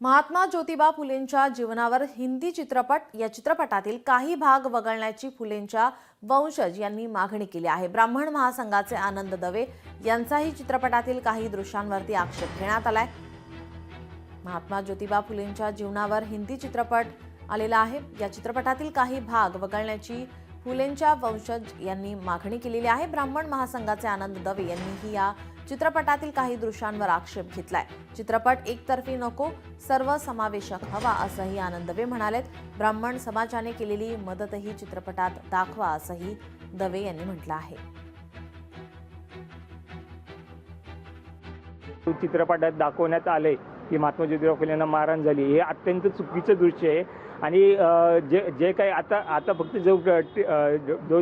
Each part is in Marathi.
महात्मा ज्योतिबा फुलेंच्या जीवनावर हिंदी चित्रपट या चित्रपटातील काही भाग वगळण्याची फुलेंच्या वंशज यांनी मागणी केली आहे। ब्राह्मण महासंघाचे आनंद दवे यांचाही चित्रपटातील काही दृश्यांवरती आक्षेप घेण्यात आलाय। महात्मा ज्योतिबा फुलेंच्या जीवनावर हिंदी चित्रपट आलेला आहे। या चित्रपटातील काही भाग वगळण्याची फुलेंच्या वंशज यांनी मागणी केलेली आहे। ब्राह्मण महासंघाचे आनंद दवे यांनीही या चित्रपटातील काही दृश्यांवर आक्षेप घेतलाय। चित्रपट एकतर्फी नको, सर्वसमावेशक हवा असंही आनंद दवे म्हणालेत। ब्राह्मण समाजाने केलेली मदतही चित्रपटात दाखवा असंही दवे यांनी म्हटलं आहे। चित्रपटात दाखवण्यात आले की महात्मा ज्योतिबा फुलेंना मारहाण झाली, हे अत्यंत चुकीचं दृश्य आहे। आणि जे काही आता फक्त जो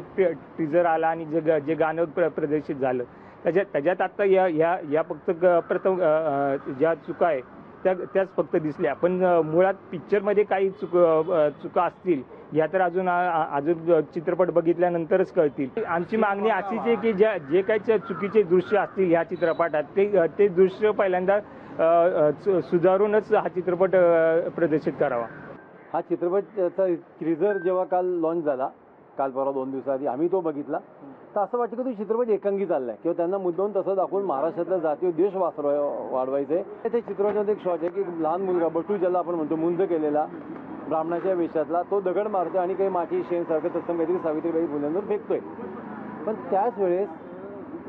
टीजर आला आणि जे गाणं प्रदर्शित झालं त्याच्यात आता या फक्त प्रथम ज्या चुका आहे त्याच फक्त दिसल्या, पण मुळात पिक्चरमध्ये काही चुका असतील या तर अजून चित्रपट बघितल्यानंतरच कळतील। आमची मागणी अशीच आहे की जे काही चुकीचे दृश्य असतील या चित्रपटात ते दृश्य पहिल्यांदा सुधारूनच हा चित्रपट प्रदर्शित करावा। हा चित्रपटाचा टीजर जेव्हा काल लॉन्च झाला, काल परवा 2 दिवसाआधी आम्ही तो बघितला, तर असं वाटतं की तो चित्रपट एकांगी चाललाय किंवा त्यांना मुद्दाम तसं दाखवून महाराष्ट्रातला जातीय द्वेष वाढवायचे। त्या चित्रपटामध्ये एक शॉट आहे की लहान मुलगा बटू ज्याला आपण म्हणतो मुंज केलेला ब्राह्मणाच्या वेशातला, तो दगड मारतोय आणि काही माती शेणसारखं तसं काहीतरी सावित्रीबाई फुलेंवर फेकतोय। पण त्याच वेळेस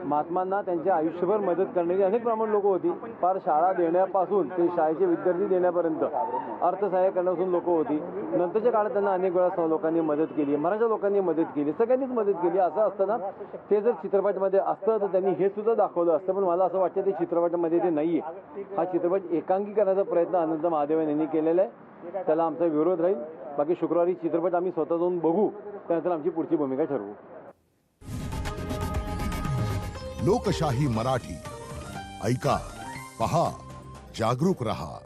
महात्मांना त्यांच्या आयुष्यभर मदत करणारी अनेक ब्राह्मण लोक होती। फार शाळा देण्यापासून ते शाळेचे विद्यार्थी देण्यापर्यंत अर्थसहाय्य करण्यापासून लोक होती। नंतरच्या काळात त्यांना अनेक वेळा लोकांनी मदत केली, मराठा लोकांनी मदत केली, सगळ्यांनीच मदत केली। असं असताना ते जर चित्रपटामध्ये असतं तर त्यांनी हे सुद्धा दाखवलं असतं, पण मला असं वाटतं ते चित्रपटामध्ये ते नाहीये। हा चित्रपट एकांगी करण्याचा प्रयत्न अनंत महादेवन यांनी केलेला आहे, त्याला आमचा विरोध राहील। बाकी शुक्रवारी चित्रपट आम्ही स्वतः जाऊन बघू, त्यानंतर आमची पुढची भूमिका ठरवू। लोकशाही मराठी ऐका, पहा, जागरूक रहा।